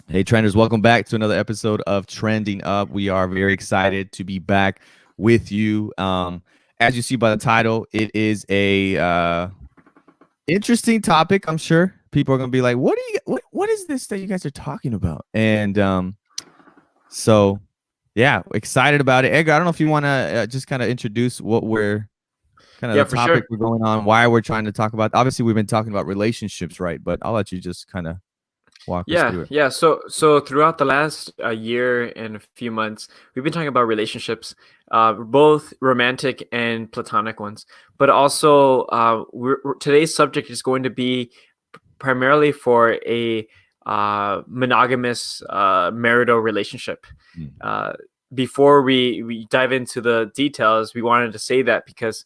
Hey, trenders, welcome back to another episode of Trending Up. We are very excited to be back with you. As you see by the title, it is a interesting topic. I'm sure people are gonna be like, what is this that you guys are talking about?" And so, yeah, excited about it. Edgar, I don't know if you want to just kind of introduce what we're kind of Yeah, the for topic sure. we're going on, why we're trying to talk about. Obviously, we've been talking about relationships, right? But I'll let you just kind of walk us Yeah, through it. yeah. So throughout the last year and a few months, we've been talking about relationships, both romantic and platonic ones. But also, today's subject is going to be primarily for a monogamous marital relationship. Mm. Uh, Before we dive into the details, we wanted to say that because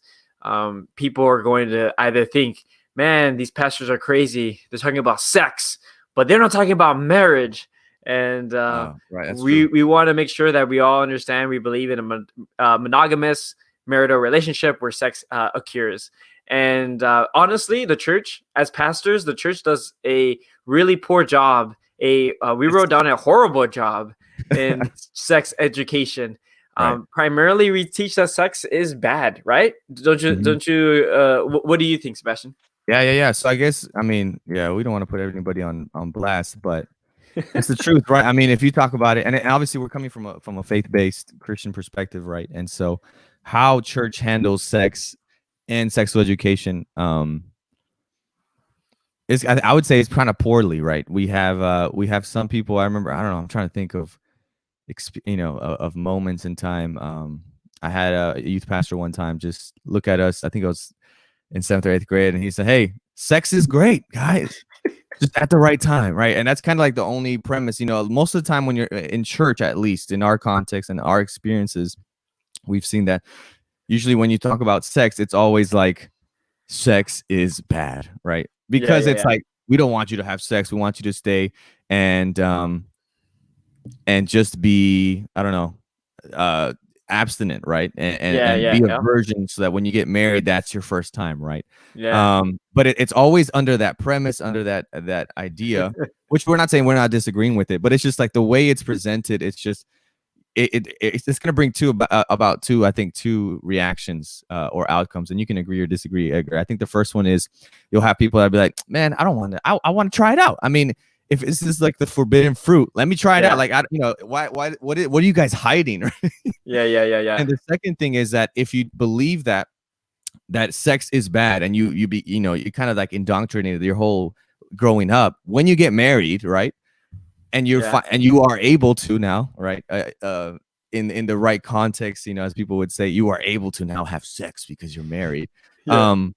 people are going to either think, man, these pastors are crazy. They're talking about sex, but they're not talking about marriage. And Right, that's true. we want to make sure that we all understand we believe in a monogamous marital relationship where sex occurs. And honestly, the church, as pastors, the church does a really poor job. We wrote down a horrible job in sex education. Right. Primarily, we teach that sex is bad, right? Don't you? Mhm. Don't you? What do you think, Sebastian? Yeah. So I guess I mean, yeah, we don't want to put everybody on blast, but it's the truth, right? I mean, if you talk about it, and obviously we're coming from a faith-based Christian perspective, right? And so how church handles sex and sexual education is I would say it's kind of poorly, right? We have some people, I remember, I don't know, I'm trying to think of of moments in time. I had a youth pastor one time just look at us. I think I was in seventh or eighth grade, and he said, "Hey, sex is great, guys, just at the right time," right? And that's kind of like the only premise. Most of the time when you're in church, at least in our context and our experiences, we've seen that usually when you talk about sex, it's always like sex is bad, right? Yeah, Because yeah, it's yeah, like we don't want you to have sex, we want you to stay and just be, I don't know, uh abstinent, right? yeah, And yeah, be a yeah, virgin so that when you get married, that's your first time, right? yeah, But it's always under that premise, under that idea, which we're not saying we're not disagreeing with it, but it's just like the way it's presented, it's just it's going to bring about two, I think, two reactions or outcomes, and you can agree or disagree, Edgar. I think the first one is you'll have people that be like, man, I don't want to, I want to try it out. I mean, if this is like the forbidden fruit, let me try it out. yeah, Like, what are you guys hiding? yeah, yeah, yeah, And yeah, the second thing is that if you believe that sex is bad, and you kind of like indoctrinated your whole growing up, when you get married, right? And yeah, and you are able to now, right? In the right context, as people would say, you are able to now have sex because you're married. yeah. Um,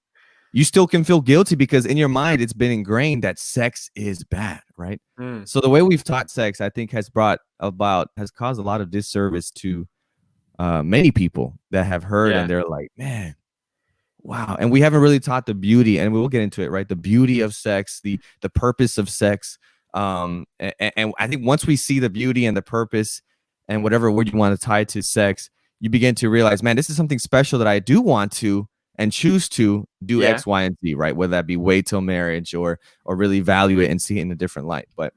you still can feel guilty because in your mind it's been ingrained that sex is bad, right? Mm, So the way we've taught sex, I think, has caused a lot of disservice to many people that have heard, and yeah, they're like, man, wow. And we haven't really taught the beauty, and we'll get into it, right? The beauty of sex, the purpose of sex. And I think once we see the beauty and the purpose and whatever word you want to tie to sex, you begin to realize, man, this is something special that I do want to and choose to do yeah. X, Y, and Z, right? Whether that be wait till marriage or really value it and see it in a different light. But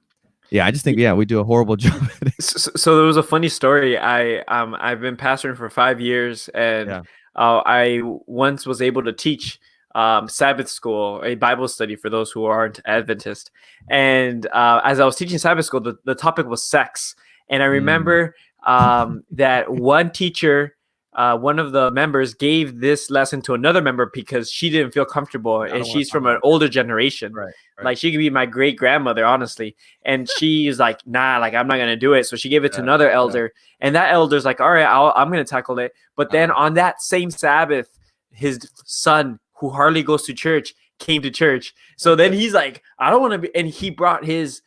yeah, I just think, yeah, we do a horrible job at it. So there was a funny story. I've been pastoring for 5 years, and Yeah. I once was able to teach Sabbath school, a Bible study for those who aren't Adventist. And as I was teaching Sabbath school, the topic was sex, and I Mm, remember that one teacher. One of the members gave this lesson to another member because she didn't feel comfortable, I and don't want she's to talk from an about it. older generation. Right. Right. Like she could be my great grandmother, honestly. And she's like, nah, like I'm not gonna do it. So she gave it to Yeah. another Yeah. elder, and that elder's like, all right, I'm gonna tackle it. But then on that same Sabbath, his son, who hardly goes to church, came to church. So then he's like, I don't want to be, and he brought his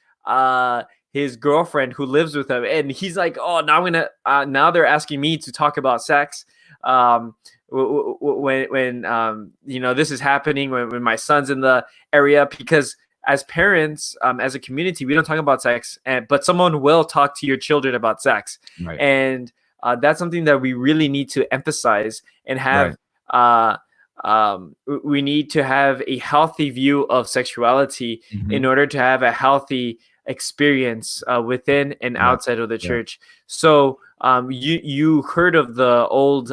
girlfriend who lives with him, and he's like, oh, now I'm gonna now they're asking me to talk about sex. Um, when this is happening when my son's in the area, because as parents, as a community, we don't talk about sex, but someone will talk to your children about sex. Right. And that's something that we really need to emphasize and Right. have. Uh, we need to have a healthy view of sexuality in Mhm. order to have a healthy experience within and Right. outside of the Yeah. church. So you heard of the old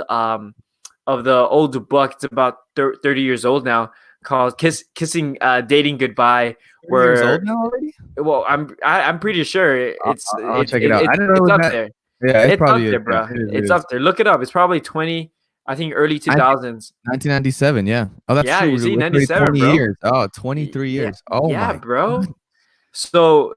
book. It's about 30 years old now, called Kissing Dating Goodbye, 30 years old where, now already? well, I'm pretty sure it's I'll it's check it out. I it's didn't know it it's was up that. there. Yeah, it It's up probably is. there, Yeah, bro. it is. It It's is. up there. Look it up. It's probably I think early 2000s. 1997. Yeah. Oh, that's Yeah, true. you see, It's already 97, 20 bro. years. Oh, 23 Yeah, years. Oh yeah, my God. bro. So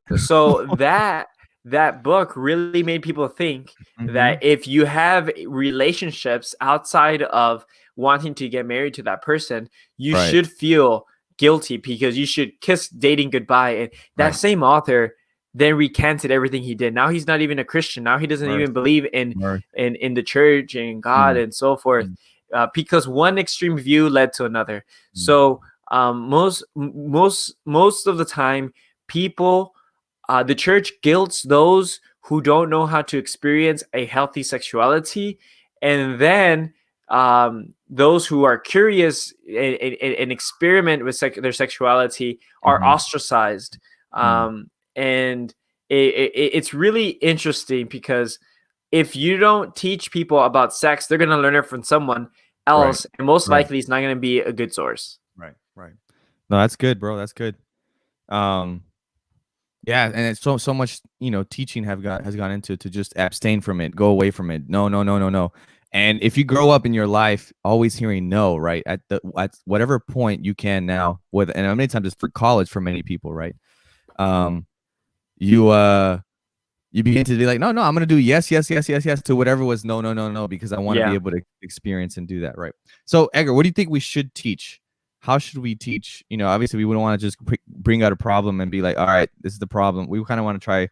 that book really made people think that Hmm. if you have relationships outside of wanting to get married to that person, you Right. should feel guilty, because you should kiss dating goodbye. And that Right. same author then recanted everything he did. Now he's not even a Christian. Now he doesn't even Mercy. believe in Mercy. the church and God Mm, and so forth, mm, because one extreme view led to another. mm. So most of the time, people, the church guilts those who don't know how to experience a healthy sexuality, and then those who are curious and experiment with their sexuality are Mhm, ostracized. mm. And it's really interesting, because if you don't teach people about sex, they're going to learn it from someone Right. else, and most Right. likely it's not going to be a good source. Right. Right. No, that's good, bro. That's good. Um, yeah, and it's so much, teaching has gone into to just abstain from it, go away from it. No, no, no, no, no. And if you grow up in your life always hearing no, right? At whatever point you can now, with and how many times it's for college for many people, right? Um, you you begin to be like, no, no, I'm gonna do yes, yes, yes, yes, yes to whatever was no, no, no, no, because I want to be Yeah. able to experience and do that, right? So, Edgar, what do you think we should teach? How should we teach? Obviously, we wouldn't want to just bring out a problem and be like, all right, this is the problem. We kind of want to try.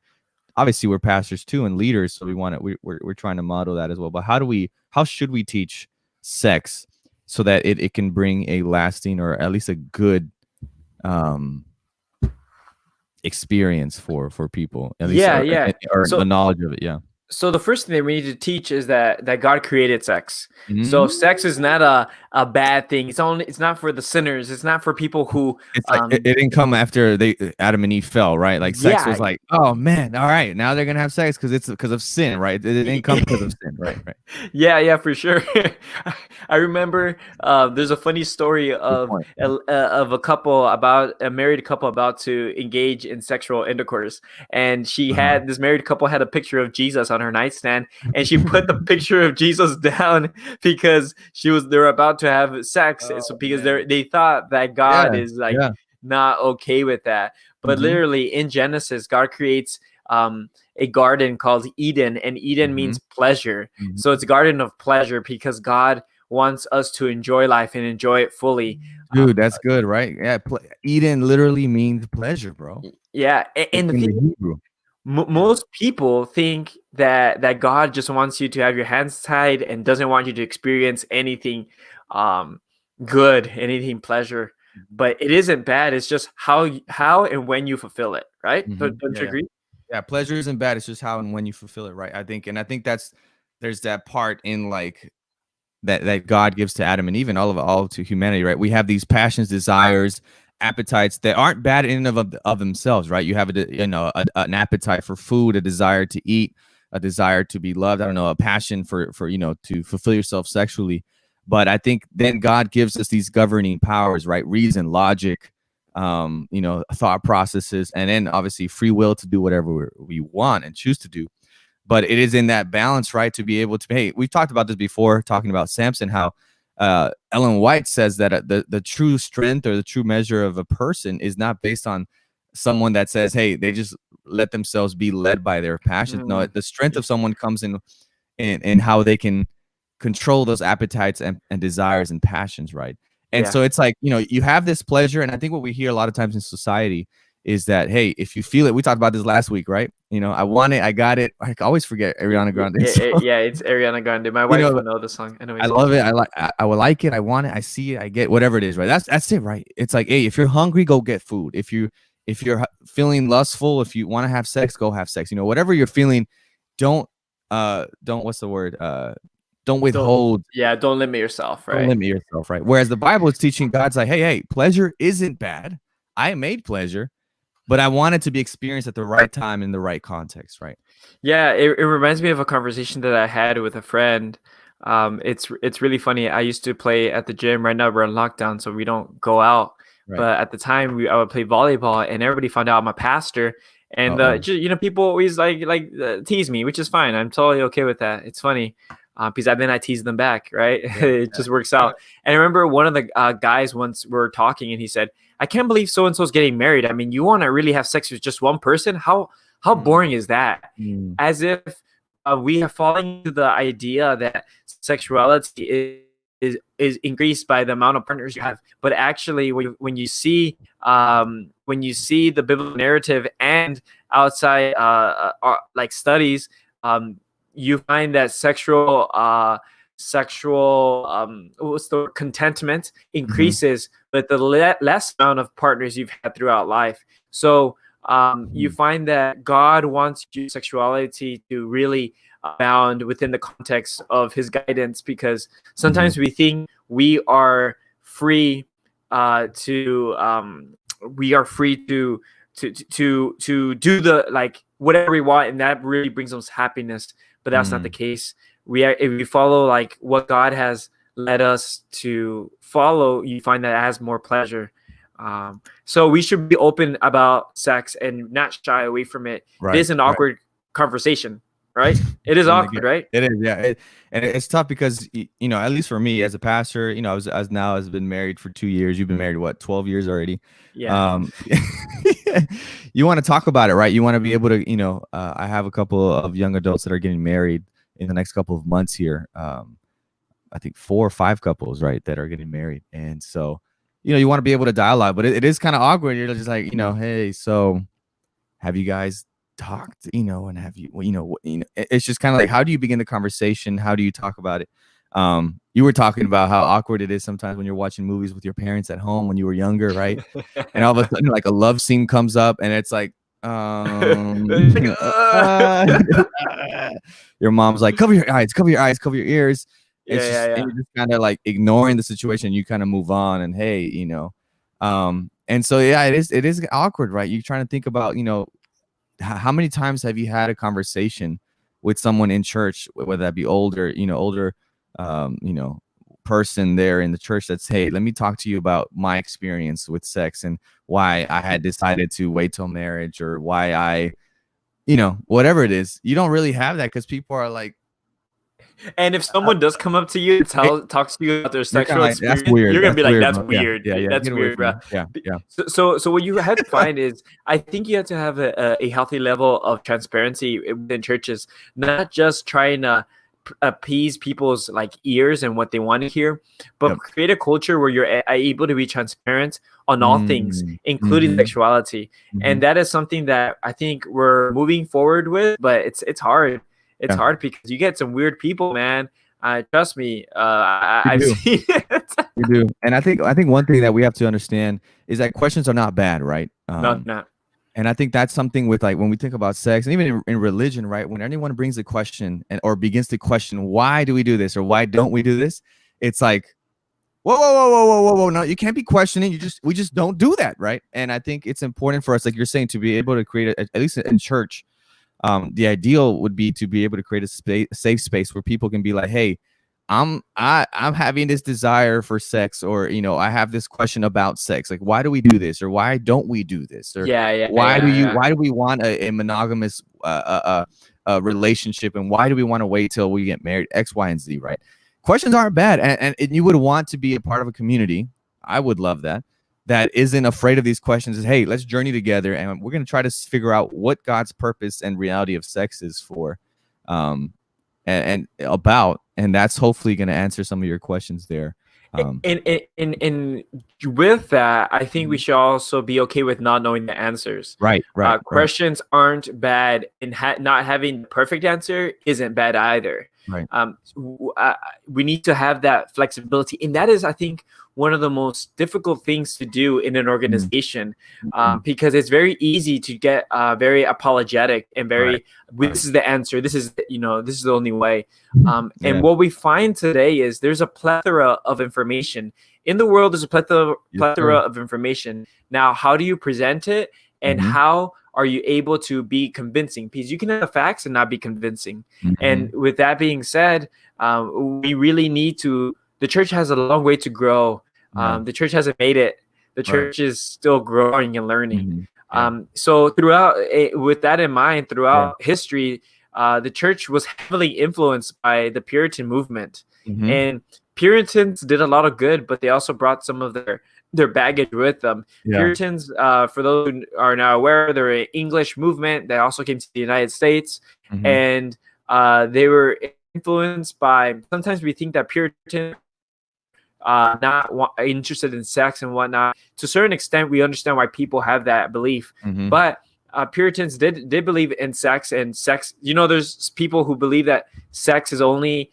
Obviously, we're pastors too and leaders, so we want to. We're trying to model that as well. But how should we teach sex so that it can bring a lasting or at least a good um experience for people, at least, Yeah, yeah. or the So knowledge of it. Yeah. so the first thing that we need to teach is that God created sex. So Mhm. sex is not a bad thing. It's not for the sinners. It's not for people who It's like it didn't come after Adam and Eve fell, right? Like sex yeah. was like, oh man, all right, now they're gonna have sex because it's because of sin, right? It didn't come because of sin, right? Right. Yeah, yeah, for sure. I remember there's a funny story Good of point. a married couple about to engage in sexual intercourse, and Uh-huh. this married couple had a picture of Jesus on her nightstand, and she put the picture of Jesus down because they were about to have sex, Oh so because man. they thought that God Yeah. is like Yeah. not okay with that. But Mhm. literally in Genesis, God creates a garden called Eden, and Eden Mhm. means pleasure. So Mhm. it's a garden of pleasure, because God wants us to enjoy life and enjoy it fully. Dude, that's good, right? Yeah. Eden literally means pleasure, bro. Yeah, In and the in thing, the Hebrew. Yeah. most people think that God just wants you to have your hands tied and doesn't want you to experience anything um, good, anything pleasure. Mhm. But it isn't bad. It's just how and when you fulfill it, right? Mhm. Don't Yeah. you Yeah. agree? Yeah, pleasure isn't bad. It's just how and when you fulfill it, right? I think there's that part in like that God gives to Adam and Eve and all to humanity, right? We have these passions, desires, appetites that aren't bad in and of themselves, right? You have an appetite for food, a desire to eat, a desire to be loved. I don't know, a passion for to fulfill yourself sexually. But I think then God gives us these governing powers, right? Reason, logic, thought processes, and then obviously free will to do whatever we want and choose to do. But it is in that balance, right, to be able to. Hey, we've talked about this before, talking about Samson, how Ellen White says that the true strength or the true measure of a person is not based on someone that says, hey, they just let themselves be led by their passions. No, Mm, the strength of someone comes in how they can control those appetites and desires and passions, right? And yeah. so it's like, you have this pleasure. And I think what we hear a lot of times in society is that, hey, if you feel it, we talked about this last week, right? I want it, I got it. I always forget Ariana Grande. So, Yeah, it's Ariana Grande. My you wife know, will know the song. I Anyways. love it. I will like it. I want it. I see it. I get whatever it is, right? That's it, right? It's like, hey, if you're hungry, go get food. If you're feeling lustful, if you want to have sex, go have sex. Whatever you're feeling, don't what's the word? Don't Don't withhold. Yeah, don't limit yourself, Don't right? limit yourself, right? Whereas the Bible is teaching God's like, hey, pleasure isn't bad. I made pleasure. but I want it to be experienced at the right time in the right context, right? Yeah, it reminds me of a conversation that I had with a friend. It's really funny. I used to play at the gym. Right now we're on lockdown, so we don't go out. Right. But at the time, I would play volleyball, and everybody found out I'm a pastor. And Uh-oh. people always tease me, which is fine. I'm totally okay with that. It's funny because then I tease them back, right? Yeah, It just works out. And I remember one of the guys once were talking, and he said, "I can't believe so and so's getting married. I mean, you want to really have sex with just one person? How boring is that?" Mm. As if we have fallen into the idea that sexuality is increased by the amount of partners you have. But actually, when you see the biblical narrative and outside like studies, you find that sexual what's the word? Contentment increases with the less amount of partners you've had throughout life. So you find that God wants your sexuality to really abound within the context of his guidance, because sometimes we think we are free to do the like whatever we want, and that really brings us happiness. But that's not the case. If we follow like what God has led us to follow, you find that it has more pleasure. So we should be open about sex and not shy away from it. Right, it is an awkward conversation, right? It is awkward, right? It is, yeah. And it's tough because at least for me as a pastor, I was has been married for 2 years. You've been married what, 12 years already? Yeah. You want to talk about it, right? You want to be able to, I have a couple of young adults that are getting married in the next couple of months here. I think 4 or 5 couples, right, that are getting married, and so. You want to be able to dialogue, but it is kind of awkward. You're just like, hey, so have you guys talked, and have you, it's just kind of like, how do you begin the conversation? How do you talk about it? You were talking about how awkward it is sometimes when you're watching movies with your parents at home when you were younger, right? And all of a sudden, like a love scene comes up, and it's like, your mom's like, cover your eyes, cover your eyes, cover your ears. It's and you're just kind of like ignoring the situation. You kind of move on, and hey, and so yeah, it is awkward, right? You're trying to think about, how many times have you had a conversation with someone in church, whether that be older person there in the church that's, hey, let me talk to you about my experience with sex and why I had decided to wait till marriage, or why I, whatever it is. You don't really have that because people are like. And if someone does come up to you and talks to you about their sexual experience, you're gonna be like, "That's weird. Yeah, that's weird, bro." Yeah. So what you have to find is, I think you have to have a healthy level of transparency within churches, not just trying to appease people's like ears and what they want to hear, but create a culture where you're able to be transparent on all things, including sexuality. And that is something that I think we're moving forward with, but it's hard. It's hard because you get some weird people, man. Trust me, I've seen it. We do. And I think one thing that we have to understand is that questions are not bad, right? Not. And I think that's something with, like, when we think about sex, and even in religion, right? When anyone brings a question or begins to question, why do we do this or why don't we do this? It's like, whoa. No, you can't be questioning. We just don't do that, right? And I think it's important for us, like you're saying, to be able to create at least in church. The ideal would be to be able to create a safe space where people can be like, hey, I'm having this desire for sex, or I have this question about sex, like, why do we do this, or why don't we do this, or why do we want a monogamous relationship, and why do we want to wait till we get married, X, Y, and Z, right? Questions aren't bad, and you would want to be a part of a community. I would love that isn't afraid of these questions. Is, hey, let's journey together, and we're going to try to figure out what God's purpose and reality of sex is for, and that's hopefully going to answer some of your questions there. And with that, I think we should also be okay with not knowing the answers. Right. Questions aren't bad, and not having the perfect answer isn't bad either. Right. We need to have that flexibility, and that is, I think, one of the most difficult things to do in an organization, because it's very easy to get very apologetic and very, this is the answer. This is this is the only way. And what we find today is there's a plethora of information in the world. There's a plethora of information. Now, how do you present it? and how are you able to be convincing? Because you can have facts and not be convincing. And with that being said, we really need to. The church has a long way to grow. The church hasn't made it. The church is still growing and learning. So throughout, with that in mind, throughout history, the church was heavily influenced by the Puritan movement, and Puritans did a lot of good, but they also brought some of their baggage with them. Puritans, for those who are now aware, they're an English movement. They also came to the United States, and they were influenced by. Sometimes we think that Puritans not interested in sex and whatnot. To a certain extent, we understand why people have that belief, but Puritans did believe in sex, and sex. There's people who believe that sex is only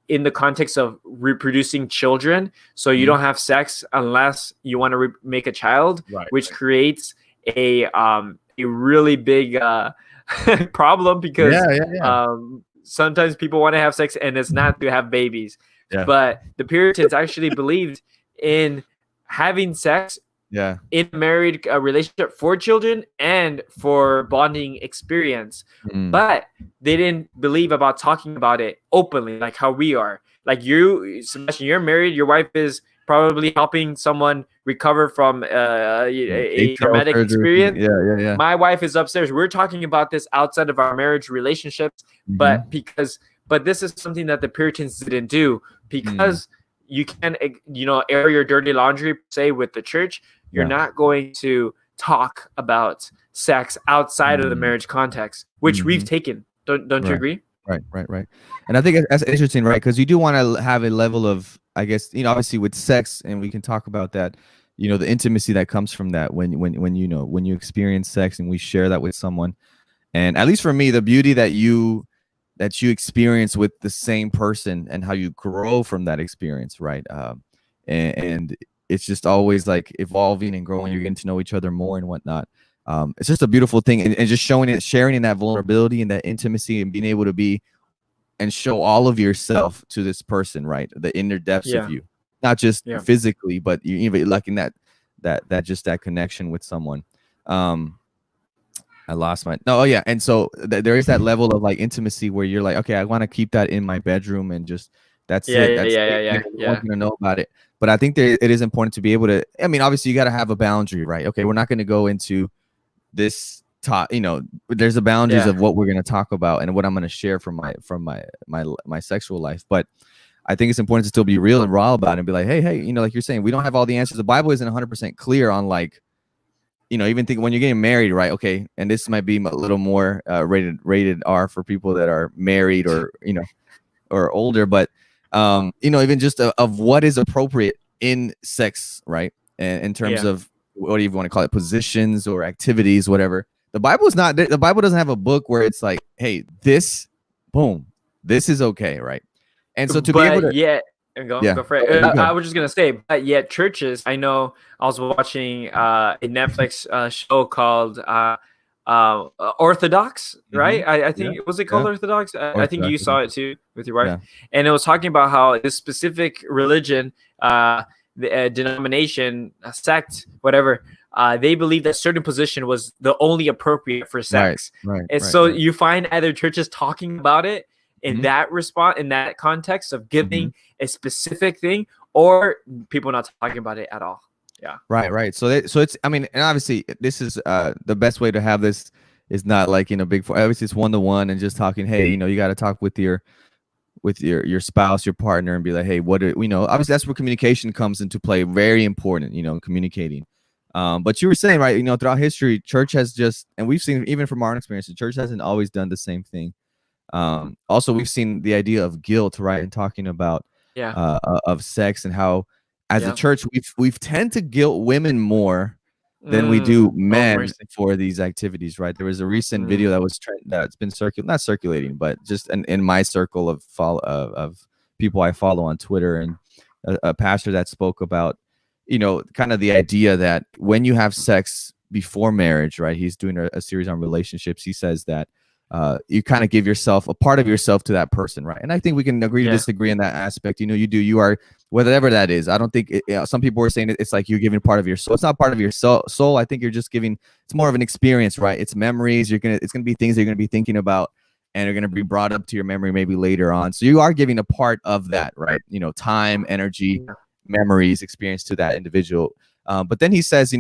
in the context of reproducing children. So you don't have sex unless you want to make a child, which creates a really big problem because sometimes people want to have sex and it's not to have babies. But the Puritans actually believed in having sex in a married relationship for children and for bonding experience. But they didn't believe about talking about it openly like how we are. Like you, Sebastian, you're married. Your wife is probably helping someone recover from a traumatic experience. My wife is upstairs. We're talking about this outside of our marriage relationships, but this is something that the Puritans didn't do, because you can, air your dirty laundry, say, with the church. You're not going to talk about sex outside of the marriage context, which we've taken. Don't you agree? Right. And I think that's interesting, right? Because you do want to have a level of, I guess, obviously with sex, and we can talk about that, the intimacy that comes from that when you experience sex, and we share that with someone. And at least for me, the beauty that you experience with the same person and how you grow from that experience, right? And it's just always like evolving and growing. You're getting to know each other more and whatnot. It's just a beautiful thing, and just sharing in that vulnerability and that intimacy, and being able to be and show all of yourself to this person, right? The inner depths of you, not just physically, but you even like in that just that connection with someone. I lost my and so there is that level of like intimacy where you're like, okay, I want to keep that in my bedroom, and just that's it. You're gonna know about it. But I think it is important to be able to. I mean, obviously, you got to have a boundary, right? Okay, we're not going to go into this talk. There's a boundaries of what we're going to talk about and what I'm going to share from my sexual life. But I think it's important to still be real and raw about it, and be like, hey, like you're saying, we don't have all the answers. The Bible isn't 100% clear on like. Even think when you're getting married, right? Okay, and this might be a little more rated R for people that are married or or older, but even just of what is appropriate in sex, right? And in terms of what do you want to call it, positions or activities, whatever. The Bible doesn't have a book where it's like, hey, this is okay, right? And so be able to go for it. I was just gonna say, but yet churches. I know I was watching a Netflix show called Orthodox, right? I think was it called Orthodox? I think you saw it too with your wife, and it was talking about how this specific religion, the denomination, sect, whatever. They believe that certain position was the only appropriate for sex, and so you find either churches talking about it in that response, in that context of giving a specific thing, or people not talking about it at all. Right. So it's, I mean, and obviously this is the best way to have this is not like big. Obviously it's 1-to-1 and just talking. Hey, you got to talk with your spouse, your partner, and be like, hey, what do we know? Obviously that's where communication comes into play. Very important, communicating. But you were saying, right, throughout history, church has just, and we've seen even from our own experience, the church hasn't always done the same thing. Also, we've seen the idea of guilt, right, and talking about of sex, and how as a church we've tend to guilt women more than we do men for these activities, right? There was a recent video that's been not circulating, but just in my circle of people I follow on Twitter, and a pastor that spoke about kind of the idea that when you have sex before marriage, right? He's doing a series on relationships. He says that you kind of give yourself a part of yourself to that person, right? And I think we can agree to Yeah. disagree in that aspect. You are whatever that is. I don't think some people are saying it's like you're giving part of your soul. It's not part of your soul. I think you're just giving. It's more of an experience, right? It's memories. It's gonna be things that you're gonna be thinking about, and are gonna be brought up to your memory maybe later on. So you are giving a part of that, right? Time, energy, memories, experience to that individual. But then he says,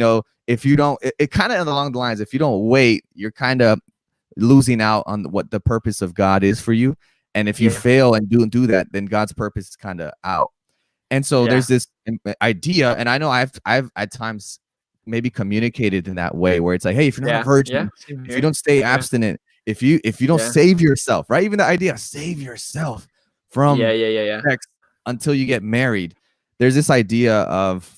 if you don't, it kind of along the lines, if you don't wait, you're kind of losing out on what the purpose of God is for you. And if you fail and do that, then God's purpose is kind of out. And so there's this idea, and I know I've at times maybe communicated in that way where it's like, hey, if you're not a virgin, if you don't stay abstinent, if you don't save yourself, right? Even the idea of save yourself from sex until you get married. There's this idea of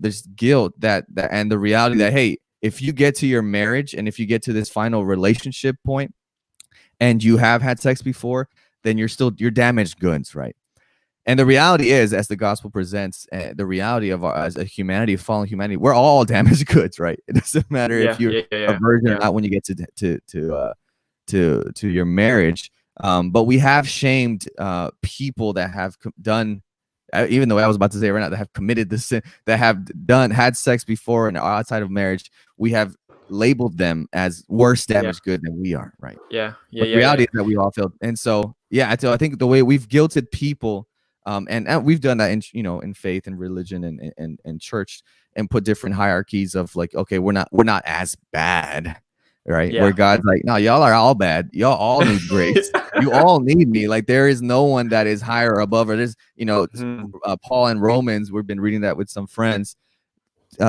this guilt that and the reality that, hey, if you get to your marriage and if you get to this final relationship point and you have had sex before, then you're damaged goods, right? And the reality is, as the gospel presents, the reality of as a humanity, of fallen humanity, we're all damaged goods, right? It doesn't matter if you're a virgin or not when you get to your marriage. But we have shamed people that have done, even though I was about to say right now, that have committed the sin, that have had sex before and are outside of marriage. We have labeled them as worse damaged good than we are, right? But the reality is that we all failed. And so, I think the way we've guilted people, and we've done that in faith and religion and church, and put different hierarchies of like, okay, we're not as bad, right? Where God's like, no, y'all are all bad. Y'all all need grace. You all need me. Like there is no one that is higher or above. Or there's, Paul in Romans, we've been reading that with some friends,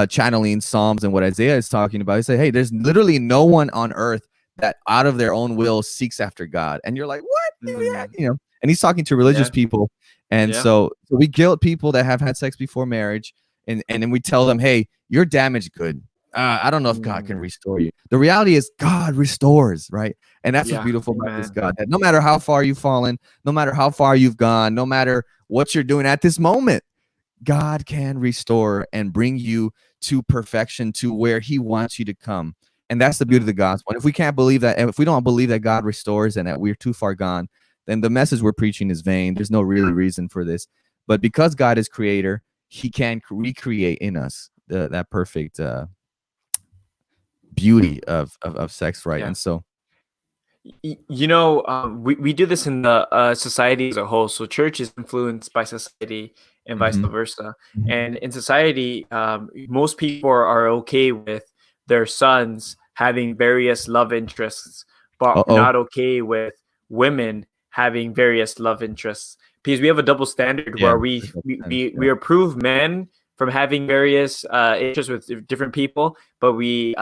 channeling Psalms and what Isaiah is talking about. He said, hey, there's literally no one on earth that out of their own will seeks after God. And you're like, what? And he's talking to religious people. And so we guilt people that have had sex before marriage. And then we tell them, hey, you're damaged good. I don't know if God can restore you. The reality is God restores, right? And that's what's beautiful about this God. That no matter how far you've fallen, no matter how far you've gone, no matter what you're doing at this moment, God can restore and bring you to perfection, to where he wants you to come. And that's the beauty of the gospel. And if we can't believe that, and if we don't believe that God restores and that we're too far gone, then the message we're preaching is vain. There's no really reason for this. But because God is creator, he can recreate in us that perfect beauty of sex, right? And so we do this in the society as a whole. So church is influenced by society and vice versa. And in society, most people are okay with their sons having various love interests, but not okay with women having various love interests, because we have a double standard where we approve men from having various interests with different people, but we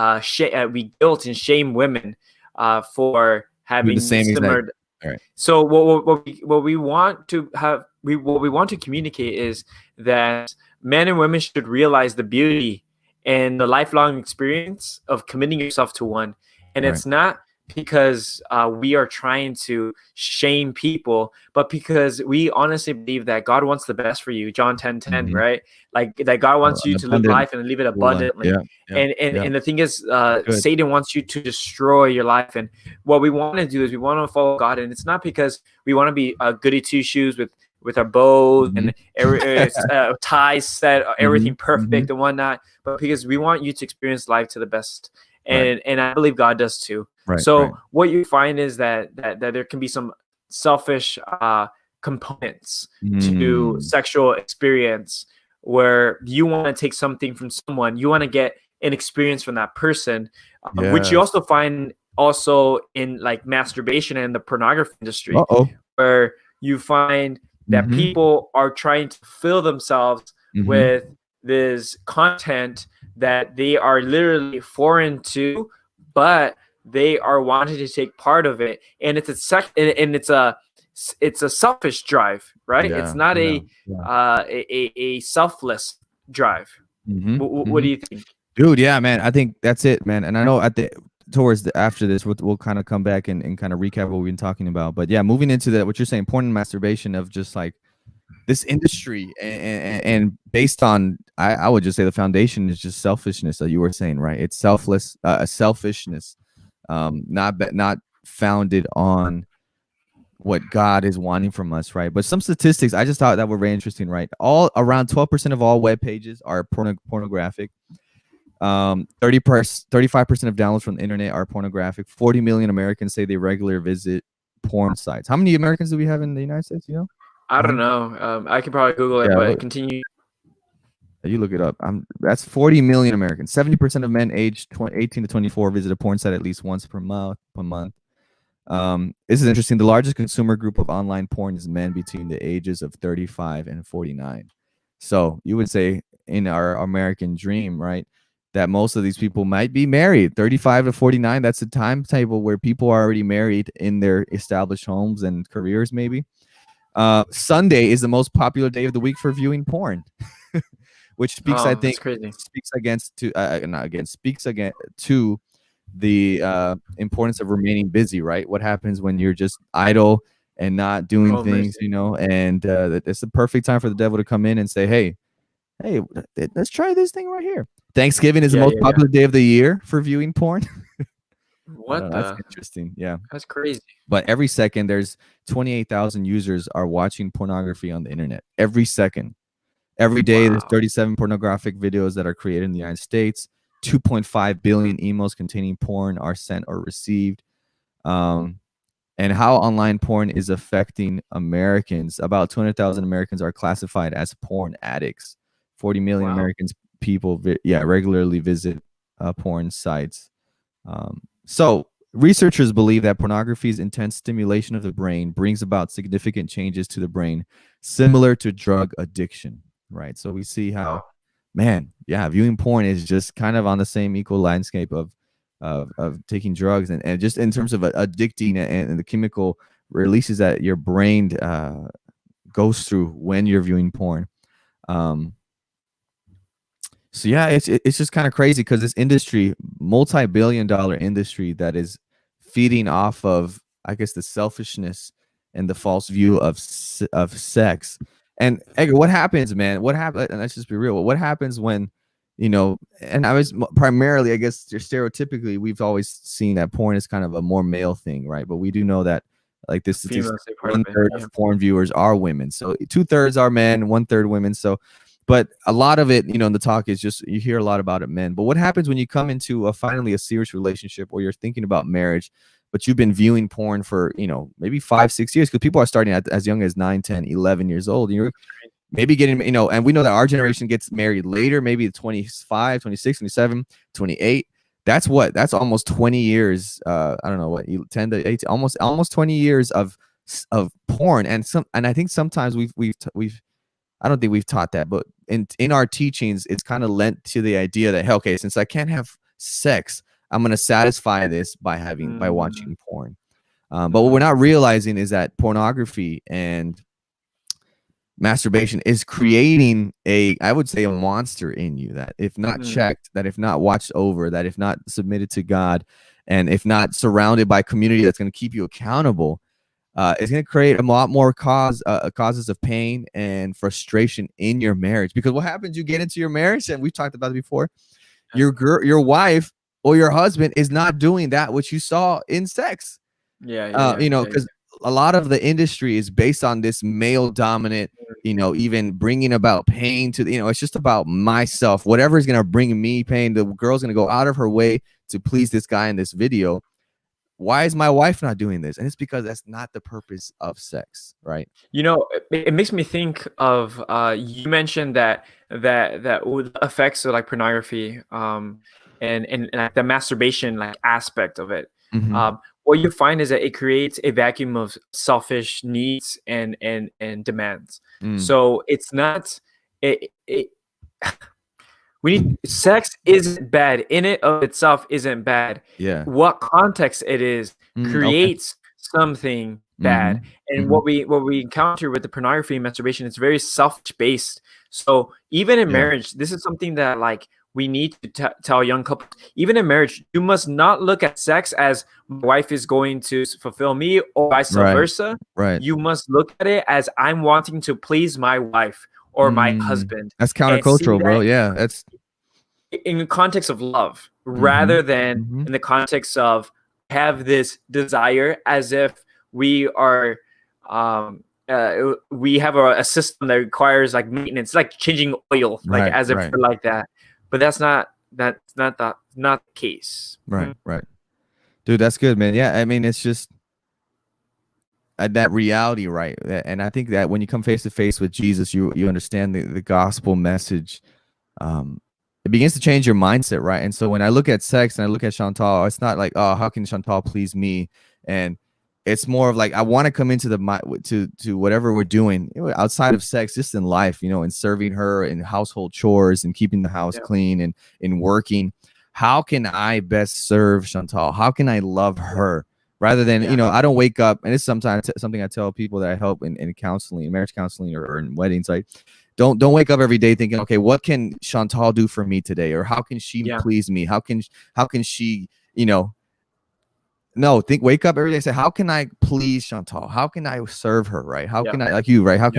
guilt and shame women for having the same similar. Right. So what we want to have, what we want to communicate is that men and women should realize the beauty and the lifelong experience of committing yourself to one, and it's not because we are trying to shame people, but because we honestly believe that God wants the best for you. John 10:10, right? Like that God wants you to live life and live it abundantly. And the thing is, Satan wants you to destroy your life. And what we want to do is we want to follow God, and it's not because we want to be goody two shoes with our bows and ties set, everything perfect and whatnot, but because we want you to experience life to the best. And I believe God does too. What you find is that there can be some selfish components to sexual experience, where you want to take something from someone, you want to get an experience from that person, which you also find also in like masturbation and the pornography industry, where you find that people are trying to fill themselves with this content that they are literally foreign to, but they are wanting to take part of it, and it's a selfish drive, right? It's not a selfless drive. What do you think, dude? Yeah, man, I think that's it, man. And I know after this we'll kind of come back and kind of recap what we've been talking about. But yeah, moving into that, what you're saying, porn and masturbation, of just like this industry, and based on, I would just say the foundation is just selfishness, that you were saying, right? It's selfless, selfishness, not founded on what God is wanting from us, right? But some statistics I just thought that were very interesting, right? All around 12% of all web pages are pornographic. 35% of downloads from the internet are pornographic. 40 million Americans say they regularly visit porn sites. How many Americans do we have in the United States? You know, I don't know. I can probably Google it, Yeah, but continue. you look it up. That's 40 million Americans. 70% of men aged 18 to 24 visit a porn site at least once per month. This is interesting. The largest consumer group of online porn is men between the ages of 35 and 49. So you would say in our American dream, right, that most of these people might be married. 35 to 49, that's a timetable where people are already married in their established homes and careers, maybe. Sunday is the most popular day of the week for viewing porn. Which speaks, I think, speaks against to not against speaks against to the importance of remaining busy, right? What happens when you're just idle and not doing things, you know? And it's the perfect time for the devil to come in and say, hey, let's try this thing right here. Thanksgiving is the most popular day of the year for viewing porn. What that's interesting. Yeah, that's crazy. But every second, there's 28,000 users are watching pornography on the internet. Every second. Every day, there's 37 pornographic videos that are created in the United States. 2.5 billion emails containing porn are sent or received. And how online porn is affecting Americans. About 200,000 Americans are classified as porn addicts. 40 million Americans regularly visit porn sites. So researchers believe that pornography's intense stimulation of the brain brings about significant changes to the brain, similar to drug addiction. Right. So we see how, viewing porn is just kind of on the same equal landscape of taking drugs and just in terms of addicting and the chemical releases that your brain goes through when you're viewing porn. So yeah, it's just kind of crazy because this industry, multi-billion-dollar industry that is feeding off of, I guess, the selfishness and the false view of sex. And Edgar, what happens, man? What happens? And let's just be real. What happens when, you know? And I was primarily, I guess, stereotypically, we've always seen that porn is kind of a more male thing, right? But we do know that, like this, 1/3 of porn viewers are women. So 2/3 are men, 1/3 women. So, but a lot of it, you know, in the talk is just you hear a lot about it, men. But what happens when you come into finally a serious relationship or you're thinking about marriage? But you've been viewing porn for, you know, maybe 5-6 years, because people are starting at as young as 9, 10, 11 years old. And you're maybe getting, you know, and we know that our generation gets married later, maybe 25, 26, 27, 28. That's almost 20 years. I don't know what, 10 to 18, almost 20 years of porn. And I think sometimes we've I don't think we've taught that, but in our teachings, it's kind of lent to the idea that, hey, okay, since I can't have sex, I'm going to satisfy this by watching porn. But what we're not realizing is that pornography and masturbation is creating I would say, a monster in you that if not checked, that if not watched over, that if not submitted to God, and if not surrounded by community that's going to keep you accountable, it's going to create a lot more causes of pain and frustration in your marriage. Because what happens, you get into your marriage, and we've talked about it before, your wife or your husband is not doing that which you saw in sex. You know, because a lot of the industry is based on this male dominant, you know, even bringing about pain to, you know, it's just about myself. Whatever is going to bring me pain, the girl's going to go out of her way to please this guy in this video. Why is my wife not doing this? And it's because that's not the purpose of sex, right? You know, it makes me think of you mentioned that effects of like pornography and like the masturbation like aspect of it. What you find is that it creates a vacuum of selfish needs and demands. So it's not we need sex isn't bad in it of itself, isn't bad. Yeah. What context it is creates something bad. And what we encounter with the pornography and masturbation, it's very selfish based. So even in marriage, this is something that like we need to tell young couples. Even in marriage, you must not look at sex as my wife is going to fulfill me or vice versa. Right. You must look at it as I'm wanting to please my wife or my husband. That's countercultural, bro. Yeah, that's in the context of love rather than in the context of have this desire as if we are we have a system that requires like maintenance, like changing oil, like Right, as if right, we're like that. But that's not the case. right, right. Dude, that's good, man. Yeah, I mean, it's just that reality, right? And I think that when you come face to face with Jesus, you understand the gospel message. It begins to change your mindset, right? And so when I look at sex and I look at Chantal, it's not like, oh, how can Chantal please me? And it's more of like, I want to come into to whatever we're doing outside of sex, just in life, and serving her in household chores and keeping the house Yeah. clean and in working. How can I best serve Chantal? How can I love her? Rather than, I don't wake up, and it's sometimes something I tell people that I help in counseling, marriage counseling, or in weddings. Like, don't wake up every day thinking, okay, what can Chantal do for me today, or how can she please me? How can she, no, wake up every day and say, how can I please Chantal? How can I serve her, right? How can I, like you, right? How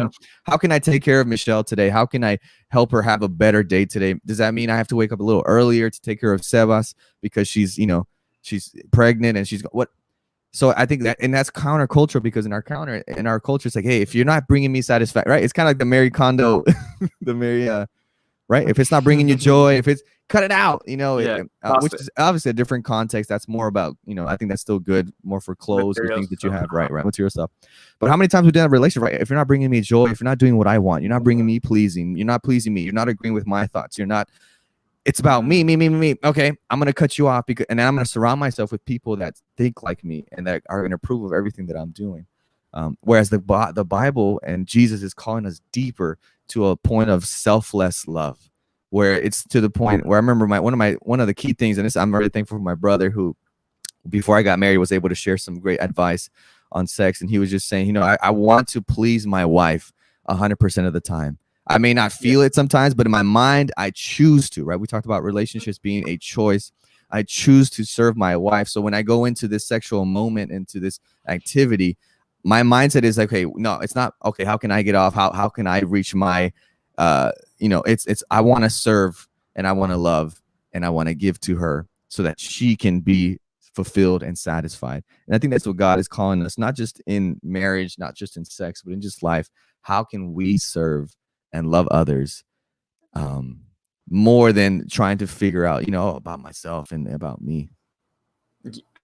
can I take care of Michelle today? How can I help her have a better day today? Does that mean I have to wake up a little earlier to take care of Sebas because she's pregnant and she's what? So I think that, and that's countercultural, because in our culture, it's like, hey, if you're not bringing me satisfaction, right? It's kind of like the Mary Kondo, right? If it's not bringing you joy, if it's, cut it out, which is obviously a different context. That's more about, I think that's still good, more for clothes or things that you have, right? Material stuff. But how many times we've done a relationship, right? If you're not bringing me joy, if you're not doing what I want, you're not bringing me pleasing, you're not pleasing me, you're not agreeing with my thoughts, it's about me. Okay, I'm going to cut you off, and then I'm going to surround myself with people that think like me and that are going to approve of everything that I'm doing. Whereas the Bible and Jesus is calling us deeper to a point of selfless love, where it's to the point where I remember one of the key things, and this, I'm very thankful for my brother, who before I got married was able to share some great advice on sex. And he was just saying, I want to please my wife 100% of the time. I may not feel it sometimes, but in my mind, I choose to, right? We talked about relationships being a choice. I choose to serve my wife. So when I go into this sexual moment, into this activity, my mindset is like, okay, no, it's not, okay, how can I get off? How can I reach my, it's, I want to serve, and I want to love, and I want to give to her so that she can be fulfilled and satisfied. And I think that's what God is calling us, not just in marriage, not just in sex, but in just life. How can we serve and love others more than trying to figure out, about myself and about me?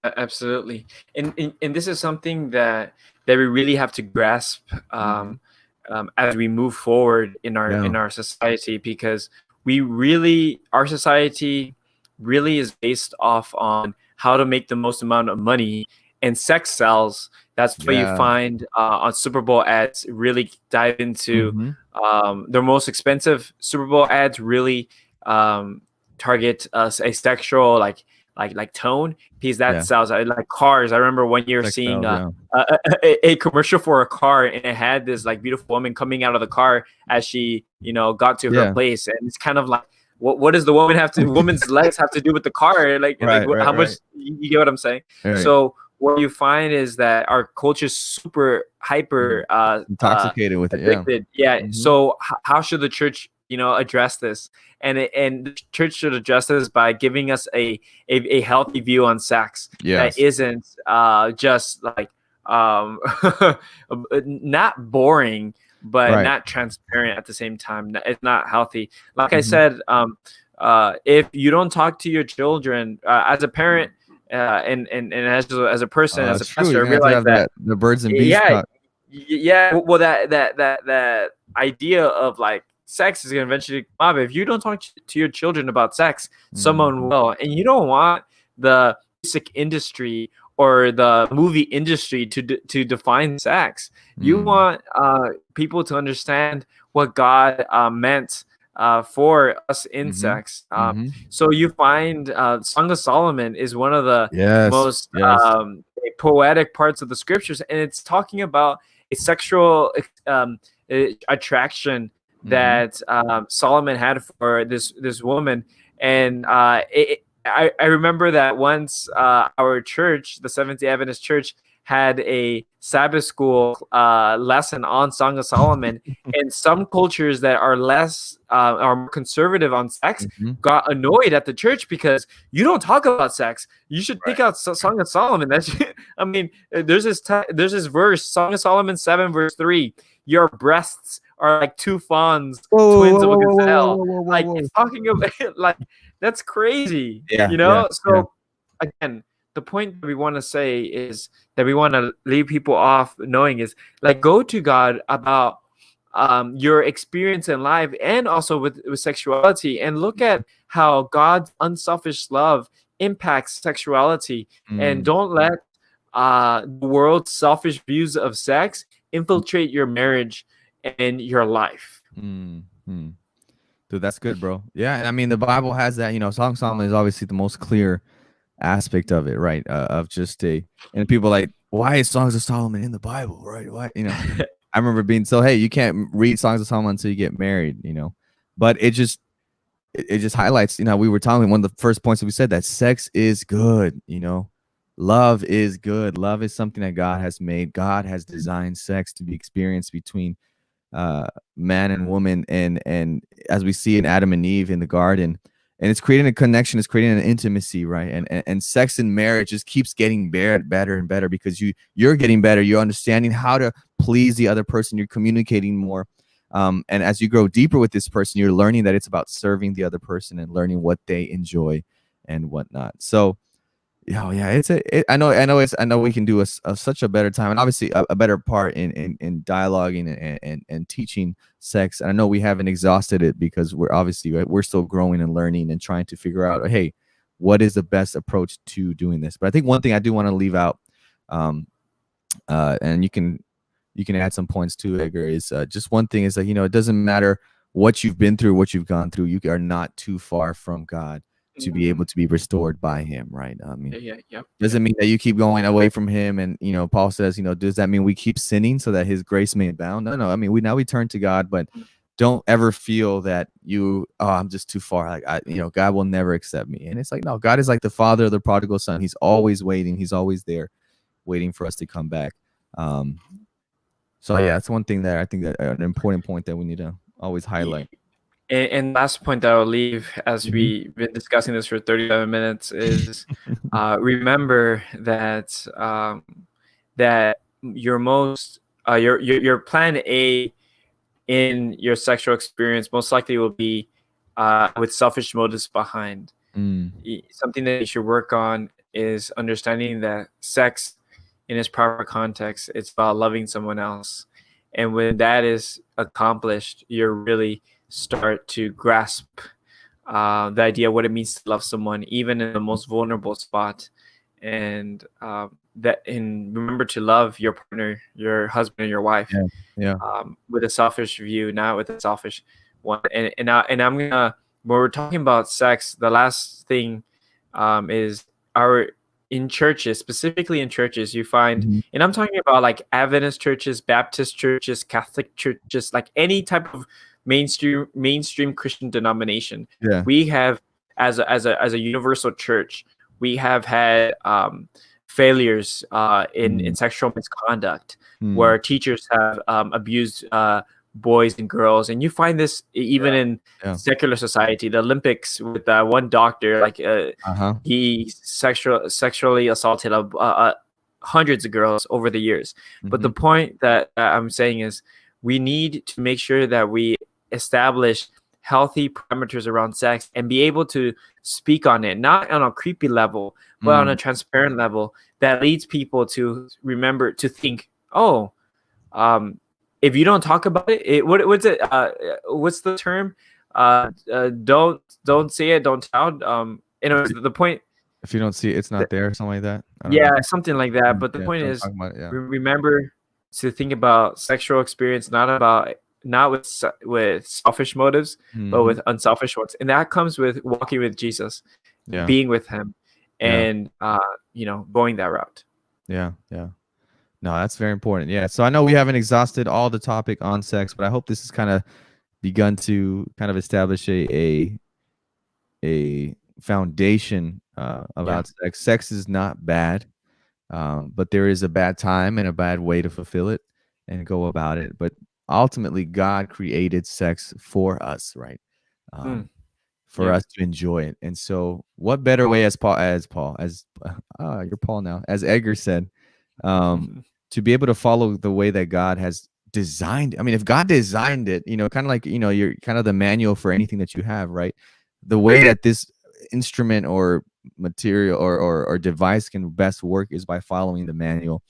Absolutely. And this is something that we really have to grasp as we move forward in our society, because our society really is based off on how to make the most amount of money, and sex sells. That's what you find on Super Bowl ads really dive into. Their most expensive Super Bowl ads really target a sexual like tone, because that sells. Like cars, I remember one year seeing a commercial for a car, and it had this like beautiful woman coming out of the car as she got to her place, and it's kind of like, what does the woman's legs have to do with the car? How much, you get what I'm saying? So what you find is that our culture is super hyper intoxicated with addicted. So how should the church address this? And the church should address this by giving us a healthy view on sex that isn't just like not boring, but not transparent at the same time. It's not healthy. Like I said, if you don't talk to your children as a parent, and as a person, as a pastor, realize that the birds and bees. Well, that idea of like sex is going to eventually come up. If you don't talk to your children about sex, someone will. And you don't want the music industry or the movie industry to define sex. You want people to understand what God meant for us in sex. So you find Song of Solomon is one of the most poetic parts of the scriptures, and it's talking about a sexual attraction that Solomon had for this woman. And I remember that once our church, the Seventh-day Adventist Church, had a Sabbath school lesson on Song of Solomon, and some cultures that are less are more conservative on sex Mhm. got annoyed at the church because you don't talk about sex. You should Right. pick out Song of Solomon. That's I mean, there's this verse, Song of Solomon 7 verse 3. Your breasts are like two fawns, Whoa, twins whoa, of a whoa, whoa, whoa, whoa, gazelle. whoa, whoa, whoa, Like whoa. it's talking about like that's crazy, Yeah, you yeah, know? yeah. So again, the point that we want to say is that we want to leave people off knowing is like go to God about your experience in life and also with sexuality, and look at how God's unselfish love impacts sexuality, and Mm, don't let the world's selfish views of sex infiltrate your marriage and your life. mm, mm. Dude, that's good, bro. Yeah, and I mean the Bible has that. Song of Solomon is obviously the most clear aspect of it, right? Of just and people are like, why is Songs of Solomon in the Bible, right? Why, I remember being so, hey, you can't read Songs of Solomon until you get married. But it just highlights, we were talking, one of the first points that we said, that sex is good. Love is good. Love is something that God has made. God has designed sex to be experienced between man and woman, and as we see in Adam and Eve in the garden, and it's creating a connection, it's creating an intimacy, right? And sex in marriage just keeps getting better and better, because you're getting better, you're understanding how to please the other person, you're communicating more, and as you grow deeper with this person, you're learning that it's about serving the other person and learning what they enjoy and whatnot. So yeah, I know we can do such a better time, and obviously a better part in dialoguing and teaching sex. And I know we haven't exhausted it, because we're still growing and learning and trying to figure out, hey, what is the best approach to doing this. But I think one thing I do want to leave out, and you can add some points to, Edgar, is just one thing is that it doesn't matter what you've been through, what you've gone through, you are not too far from God to be able to be restored by Him, right? I mean, Yeah. doesn't mean that you keep going away from Him, and Paul says, does that mean we keep sinning so that His grace may abound? No. I mean, we turn to God, but don't ever feel that I'm just too far. Like God will never accept me. And it's like, no, God is like the father of the prodigal son. He's always waiting. He's always there, waiting for us to come back. So yeah, that's one thing that I think that an important point that we need to always highlight. And last point that I'll leave, as Mhm. we've been discussing this for 37 minutes, is remember that that your most your plan A in your sexual experience most likely will be with selfish motives behind. Mm, Something that you should work on is understanding that sex in its proper context, it's about loving someone else. And when that is accomplished, you really start to grasp the idea of what it means to love someone, even in the most vulnerable spot. And and remember to love your partner, your husband, and your wife, yeah, yeah. with a selfish view, not with a selfish one. And I'm gonna, when we're talking about sex, the last thing is our in churches, specifically in churches, you find, Mhm. and I'm talking about like Adventist churches, Baptist churches, Catholic churches, like any type of mainstream Christian denomination. Yeah. We have, as a universal church, we have had failures in Mm, sexual misconduct, mm. where teachers have abused boys and girls, and you find this even Yeah, in yeah. secular society. The Olympics, with one doctor, like Uh-huh. he sexually assaulted hundreds of girls over the years. But the Mhm. point that I'm saying is, we need to make sure that we establish healthy parameters around sex and be able to speak on it, not on a creepy level, but on a Mm. transparent level that leads people to remember to think, oh, um, if you don't talk about it, what's it? What's the term? Don't say it, don't tell. If Anyways, you the point, if you don't see it, it's not there, something like that. I don't know. yeah, something like that. But the Yeah, point don't is, talk about it, yeah. remember to think about sexual experience, not with with selfish motives, but Mhm. with unselfish ones, and that comes with walking with Jesus, Yeah, being with Him, yeah, and going that route. yeah, yeah. No, that's very important. Yeah, so I know we haven't exhausted all the topic on sex, but I hope this has kinda begun to kind of establish a foundation, Yeah. about sex. Sex is not bad. But there is a bad time and a bad way to fulfill it and go about it. But ultimately, God created sex for us, right? Mm, For yeah. us to enjoy it. And so, what better way, you're Paul now, as Edgar said, um, to be able to follow the way that God has designed. I mean, if God designed it, kind of like, you're kind of the manual for anything that you have, right? The way that this instrument or material or device can best work is by following the manual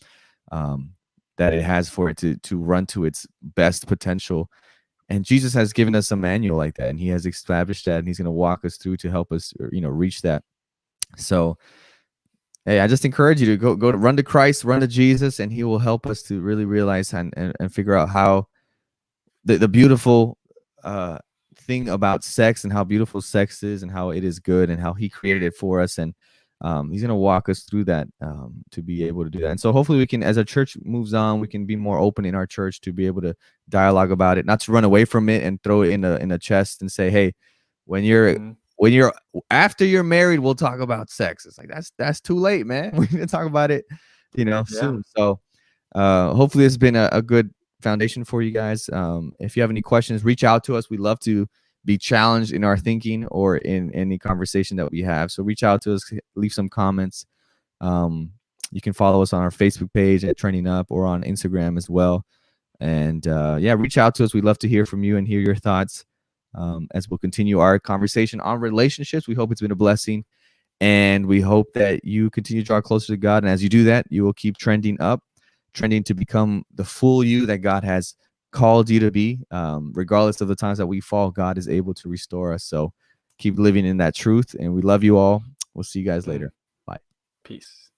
um, that it has for it to run to its best potential. And Jesus has given us a manual like that, and he has established that, and he's going to walk us through to help us, reach that. So, hey, I just encourage you to go to run to Christ, run to Jesus, and he will help us to really realize and figure out how the beautiful thing about sex and how beautiful sex is and how it is good and how he created it for us. And he's going to walk us through that to be able to do that. And so hopefully we can, as our church moves on, we can be more open in our church to be able to dialogue about it, not to run away from it and throw it in a chest and say, hey, when you're Mhm. when you're after you're married, we'll talk about sex. It's like that's too late, man. We need to talk about it, Yeah. soon. So hopefully it's been a good foundation for you guys. If you have any questions, reach out to us. We love to be challenged in our thinking or in any conversation that we have. So reach out to us, leave some comments. You can follow us on our Facebook page at Trending Up or on Instagram as well. And yeah, reach out to us. We'd love to hear from you and hear your thoughts as we'll continue our conversation on relationships. We hope it's been a blessing. And we hope that you continue to draw closer to God. And as you do that, you will keep trending up, trending to become the full you that God has called you to be. Regardless of the times that we fall, God is able to restore us. So keep living in that truth. And we love you all. We'll see you guys later. Bye. Peace.